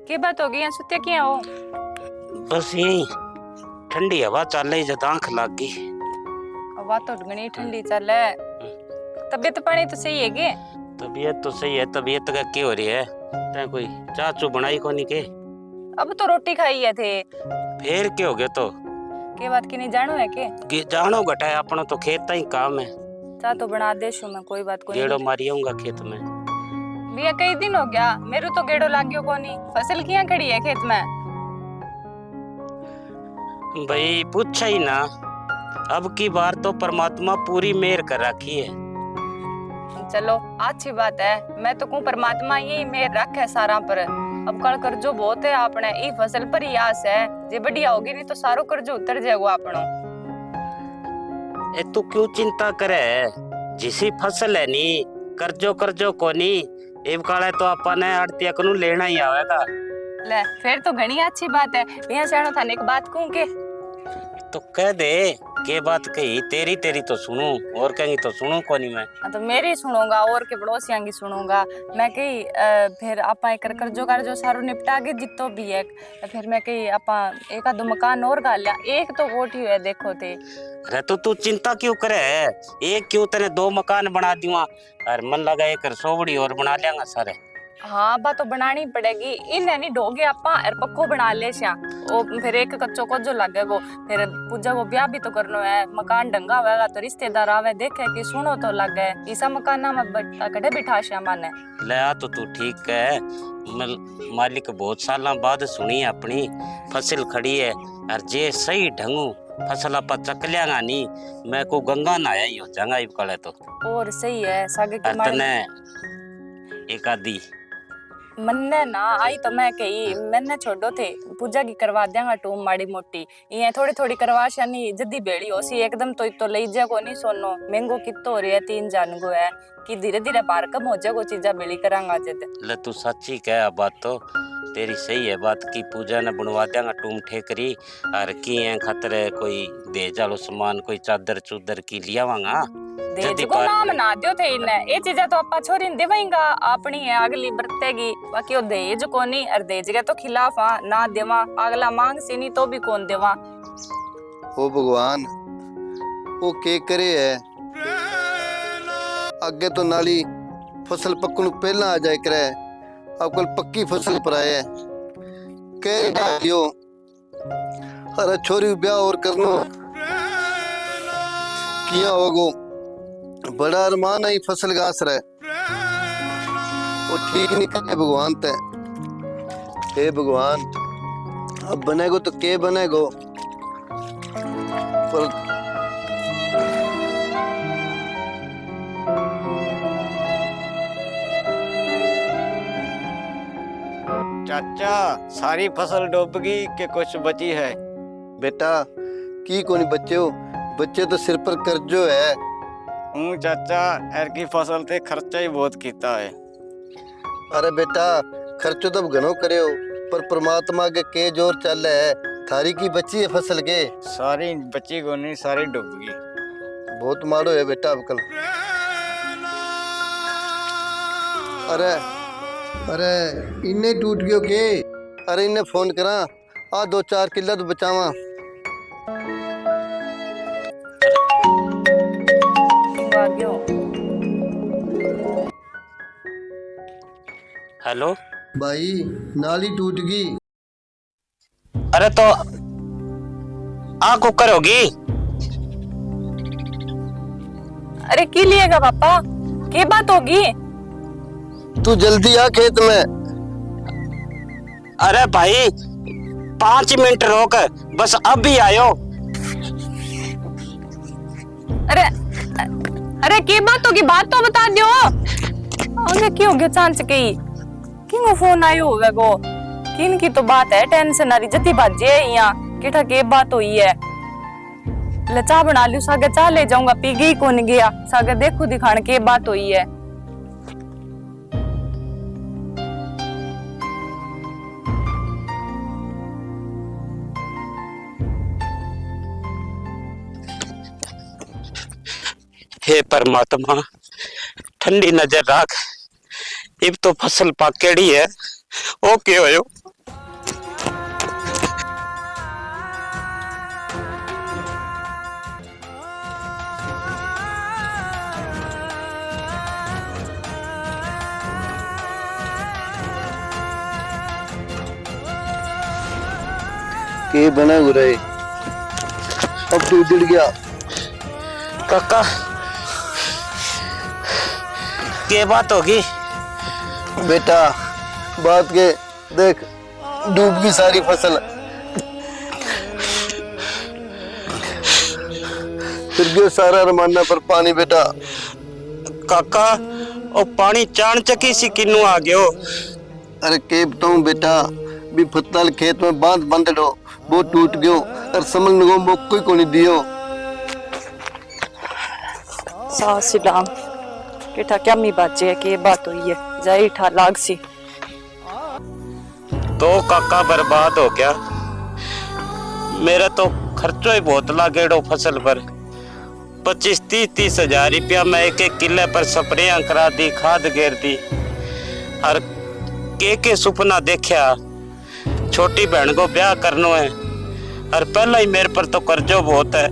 की बात होगी? यहाँ सुत्या क्या हो? बस यही ठंडी हवा चल रही जद आंख लग गई। हवा तो घनी ठंडी चल है। तबीयत पानी तो सही है के? तबीयत तो सही है। तबीयत का क्या हो रही है? तै कोई चाह चू बनाई कोनी के? अब तो रोटी खाई है थे। फिर क्या हो गया तो? के बात की नहीं जानो है के? जानो घटा है अपना तो खेत का ही काम है। चाह तो बना दे शू मैं, कोई बात कोई। गेड़ो मारी आऊंगा खेत में। भैया कई दिन हो गया मेरे तो गेड़ो लाग गयो कोनी। फसल किया खड़ी है खेत में? भाई पूछा ही ना। अब की बार तो परमात्मा पूरी मेहर कर रखी है। चलो अच्छी बात है। मैं तो कहूँ परमात्मा यही मेहर रखे सारा पर। अब कल कर्जो बहुत है आपने, ई फसल पर ही आस है। जे बढ़िया होगी नहीं तो सारो कर्जो उतर जाएगा अपनो। ए तू क्यों चिंता करे? जिसी फसल है नी कर्जो कर्जो कोनी। एव काले तो अपने आड़तिया कनु लेना ही आवेगा। ले फिर तो घनी अच्छी बात है। भैया सियाणो थाने एक बात कहूँ के? तो कह दे के बात कही। तेरी तेरी तो सुनूं और कहेंगी तो सुनूं कोनी मैं। तो मेरी सुनूंगा और के पड़ोसियों की सुनूंगा। मैं कही फिर आपा एक कर्जो कर्जो सारो निपटा के जितो भी है। फिर मैं कही आपा एक आधो मकान और गा लिया। एक तो कोठी है देखो थे। अरे तो तू चिंता क्यों करे? एक क्यों तेने 2 मकान बना दूंगा और मन लगा एक रसोड़ी और बना लेंगा सारे। हाँ बात तो बनानी पड़ेगी। इन नहीं ढोगे आपा और पक्को बना ले श्या। ओ फिर एक कच्चो को जो लगेगो। फिर पूजा को ब्याह भी तो करनो है। मकान ढंगा होगा तो रिश्तेदार आवे देखे कि सुनो तो लगे। इसा मकान ना मैं कड़े बिठा श्या माने। ले आ तो तू ठीक है। मालिक बहुत साल बाद सुनी अपनी फसल खड़ी है और जे सही ढंगू फसल आप चक लियागा नी। मैं को गंगा नहाया ही हो जाऊंगा इब कले तो। और सही है सागे के तने एक आधी मन्ने ना आई तो मैं कही मैंने छोड़ो थे पूजा की करवा देंगा टूम माड़ी मोटी। ये थोड़ी थोड़ी करवा शानी जदी बेड़ी हो सी एकदम तो ले जा को नहीं सोनो। महंगो कितो हो रही है 3 जान को है कि धीरे धीरे बार कम हो जाएगो चीजा बेड़ी करांगा जद। ले तू सच्ची कह बात तो तेरी सही है। बात की पूजा ने बनवा देंगा टूम ठेकरी और की खातर कोई दे जालो सामान कोई चादर चूदर की लियावांगा। देज को नाम ना दियो थे इने। ये चीजा तो आपा छोरी देवांगा अपनी है अगली बरतेगी। बाकी ओ देज को नहीं और देज के तो खिलाफ हां ना देवा। अगला मांग सी नहीं तो भी कौन देवा। ओ भगवान वो के करे है? आगे तो नाली फसल पक्कू पहला आ जाए करे। अब कल पक्की फसल पर आए कह दियो। अरे छोरी ब्याह और करनो किया होगो। बड़ा अरमान है फसल घास रहे वो ठीक नहीं करे भगवान ते। हे भगवान अब बनेगो तो के बनेगो पर चाचा सारी फसल डूब गई कि कुछ बची है? बेटा की कोनी बच्चे हो। बच्चे तो सिर पर कर्जो है। चाचा एर की फसल ते खर्चा ही बहुत कीता है। अरे बेटा खर्चो तो घणो करे हो पर परमात्मा के जोर चल है। थारी की बची है फसल के? सारी बची को नहीं सारी डूब गई। बहुत मारो है बेटा अब कल। अरे अरे इन्ने टूट गयो के? अरे इन्ने फोन करा आ 2-4 किलो तो बचावा। हेलो भाई नाली टूट गई। अरे तो आ कुकर होगी। अरे की लिएगा पापा? के बात होगी? तू जल्दी आ खेत में। अरे भाई 5 मिनट रोक बस अब ही आयो। अरे अरे की बात होगी? बात तो बता दियो। आगे क्यों गयो चांस की? किंगो फोन आयो होवे गो? किन की तो बात है टेंशन आ रही जती बाजे यहाँ। केठा के बात हुई है। ले चाह बना लू, सागे चाह ले जाऊंगा, पी गई कौन गया, सागे देखू दिखाण के बात हुई है। हे परमात्मा, ठंडी नजर रख। इब तो फसल पाकेड़ी है, ओ क्यों होयो। के बना गुरे, अब तू उजड़ गया। काका के बात होगी। बेटा बात के देख, डूब गई सारी फसल। फिर गयो सारा रमाना पर पानी बेटा। काका ओ पानी चाण चकी सी किन्नू आ गयो। अरे के बताऊं बेटा, भी फत्तल खेत में बांध बंद लो, वो टूट गयो और समझ को मौको ही कोनी दियो। सासिलाम केठा क्या मी बाचे है के बात हुई है, जाई ठा लाग सी। तो काका बर्बाद हो गया। मेरा तो खर्चो ही बहुत लागेड़ो फसल पर। 25-30 हजार रुपया मैं एक किले पर स्प्रेयां करा दी, खाद गेर दी। और के सुपना देखा, छोटी बहन को ब्याह करनो है, और पहला ही मेरे पर तो कर्जो बहुत है।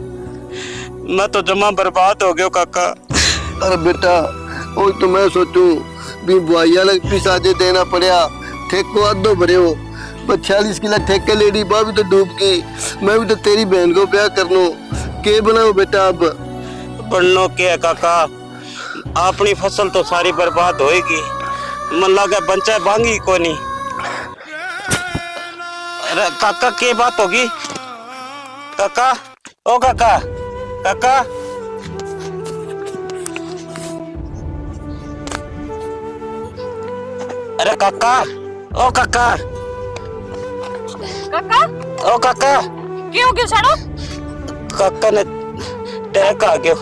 मैं तो जमा बर्बाद हो गयो काका। अरे बेटा वो तो मैं सोचूं भी बुआइया लग पिसाजे देना पड़या, ठेको आधो भरे हो, 46 किला ठेके लेडी बा भी तो डूब गई। मैं भी तो तेरी बहन को ब्याह करनो, के बनाओ बेटा अब। बननो के है काका, अपनी फसल तो सारी बर्बाद होएगी। मन लगा बंचा बांगी को नहीं। अरे काका के बात होगी। काका ओ काका, काका अरे काका ओ काका, काका ओ काका क्यों क्यों छड़ो। काका ने टैक आ गयो।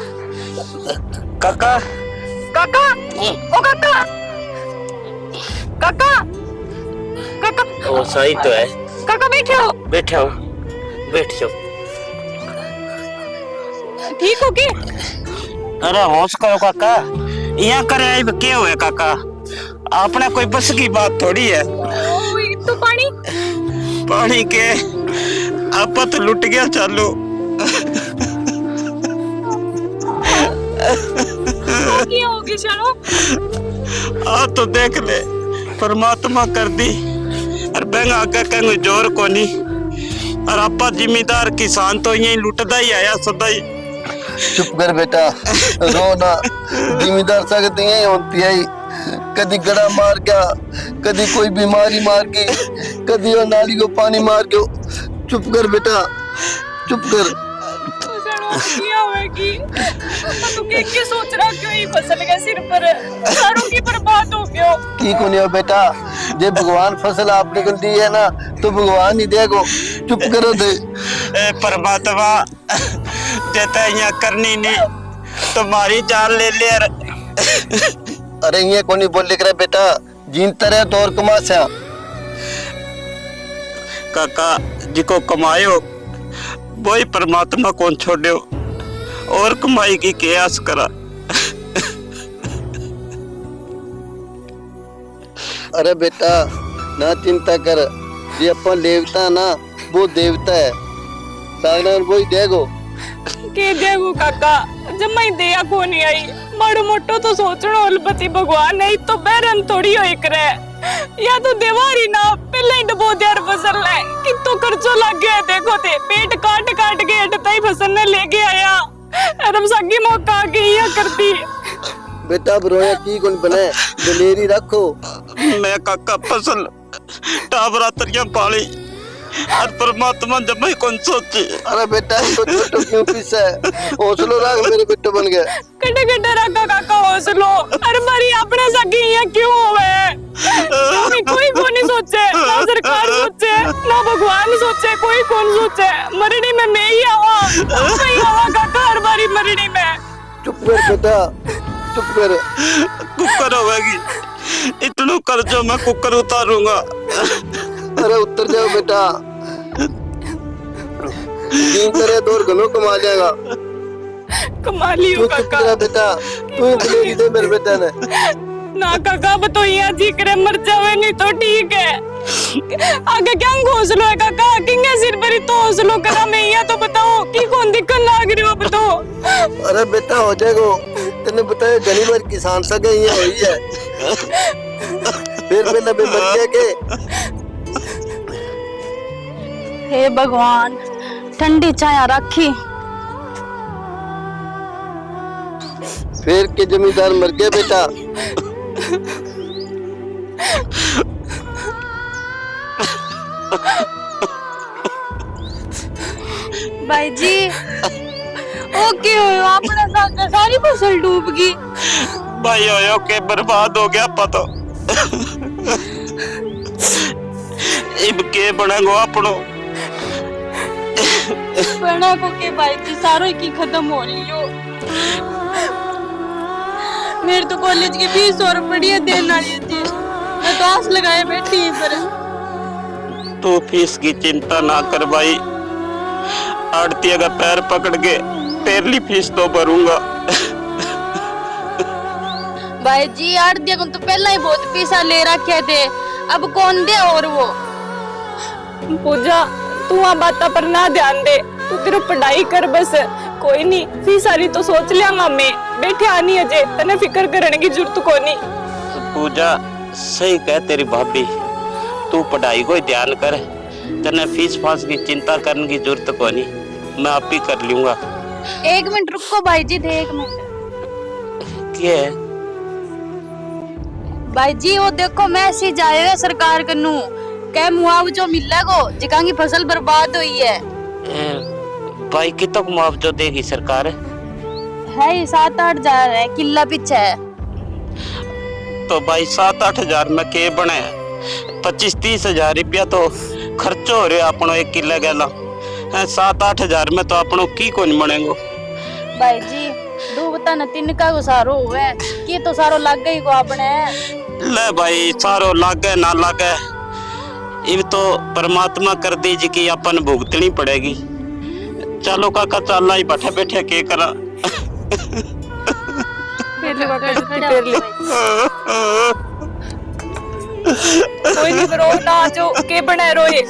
काका काका ओ काका, काका काका वो सही तो है। काका बैठे हो, बैठे हो, बैठ जाओ। ठीक हो के। अरे होश करो काका, यहाँ करे आई क्या हुआ काका। आपने कोई बस की बात थोड़ी है। तो पानी पानी के आपत लुट गया चालू। क्या होगी चलो। आ तो देख ले, परमात्मा कर दी और बैंक आगे कहीं जोर को नहीं। और आपा जिम्मेदार किसान तो यही लुटदा ही आया सदा ही। चुप कर बेटा, रो ना। जिम्मेदार सकती है होती है, कदी गड़ा मार गया, कदी कोई बीमारी मार गई, कदी वो नाली को पानी मार गयो। चुप कर बेटा, चुप कर। क्या होगी तो के सोच रहा क्यों ही फसल के सिर पर सारों की बर्बाद हो गयो। की को नहीं हो बेटा, जे भगवान फसल आपने को दी है ना तो भगवान ही देगो। चुप करो दे। ए परमात्मा, जेता यहाँ करनी नहीं तुम्हारी जान ले ले। अरे ये को नहीं बोल लिख रहा बेटा, जीनता रहे तो और कमा से। काका जिको कमायो वही परमात्मा कौन छोड़ो, और कमाई की केयास करा। अरे बेटा ना चिंता कर, ये अपन देवता ना वो देवता है, सागनार वो ही देगो। के देगो काका, जमाई दया को नहीं आई। माड़ो मोटो तो सोचनो अलबती भगवान है, तो बैरन थोड़ी हो एक रे। या तो देवारी ना पहले ही डबो दियार फसल है, कितो खर्चो लग गया देखो ते। पेट काट काट के अटताई फसल ने लेके आया, अरम सगी मौका के ये करती। बेटा अब रोया की कौन बने, दलेरी रखो। मैं काका फसल टाबरा तरिया पाली, और परमात्मा जब मैं कौन सोचे। अरे बेटा इसको छोटो क्यों पीसा है, हौसलो रख मेरे बेटो बन गया। कटे कटे रखा काका हौसलो, अरे मरी अपने सगी ये क्यों होवे? कभी कोई को नहीं सोचे, ना सरकार सोचे ना भगवान सोचे, कोई कौन सोचे। मरनी में मैं ही आवा, मैं ही आवा काका हर बारी मरनी में। चुप कर बेटा, चुप कर। कुकर होगी, इतना कर्जो मैं कुकर उतारूंगा। अरे उतर जाओ बेटा, 3 करे 2 घनों कमा जाएगा। कमा लियो तू काका। तेरा बेटा, तू ही दिलेगी दे मेरे बेटा ने। ना काका अब तो यहाँ जी करे मर जावे नहीं तो ठीक है। आगे क्या घोसलो है काका, किंगे सिर पर ही तो हौसलो करा मैं यहाँ तो बताओ की कौन दिक्कत लाग रही हो अब तो। अरे बेटा हो जाएगा, तेने बताया घनी बार किसान सगे ये हुई है, फिर मैंने भी मर गया के। हे भगवान ठंडी छाया रखी। फिर के जमींदार मर गया बेटा। भाई जी ओ क्यों अपने साथ सारी फसल डूब गई। भाई हो के बर्बाद हो गया पता। इब के बनेगो अपनो। बना को के भाई जी सारों की खत्म हो लियो। मेरे तो कॉलेज की फीस और बढ़िया देने वाली थी, मैं तो आस लगाए बैठी पर। तू फीस की चिंता ना कर भाई, आड़ती का पैर पकड़ के तेरली फीस तो भरूंगा। भाई जी आड़तिया को तो पहला ही बहुत पैसा ले रखे थे, अब कौन दे और वो। पूजा तू आ बाता पर ना ध्यान दे, तू तेरे पढ़ाई कर बस। कोई नहीं फी सारी तो सोच लियांगा मैं, बैठे आनी अजय तने फिक्र करने की जरूरत को नहीं। पूजा सही कह तेरी भाभी, तू पढ़ाई को ध्यान कर, तने फीस फास की चिंता करने की जरूरत को नहीं, मैं आप ही कर लूंगा। 1 मिनट रुको भाई जी थे 1 मिनट। क्या है? भाई जी वो देखो मैसेज आया है सरकार कन्नू के मुआवजो मिलेगो जिका की फसल बर्बाद हुई है। भाई कितना मुआवजा देगी सरकार? है 7-8 हजार है किला पीछे है। तो भाई 7-8 हजार में के बने, 25-30 हजार रुपया तो खर्चो हो रहा अपनो 1 किला गला। 7-8 हजार में तो अपनो की कौन बनेगो। भाई जी डूबता न तिनका को सारो हुए की तो सारो लग गई को अपने। ले भाई सारो लागे ना लागे, इब तो परमात्मा कर दीजिए कि अपन भुगतनी पड़ेगी। चलो काका चल ही बैठे बैठे के करा। कोई नहीं रो ना जो के बने रोए।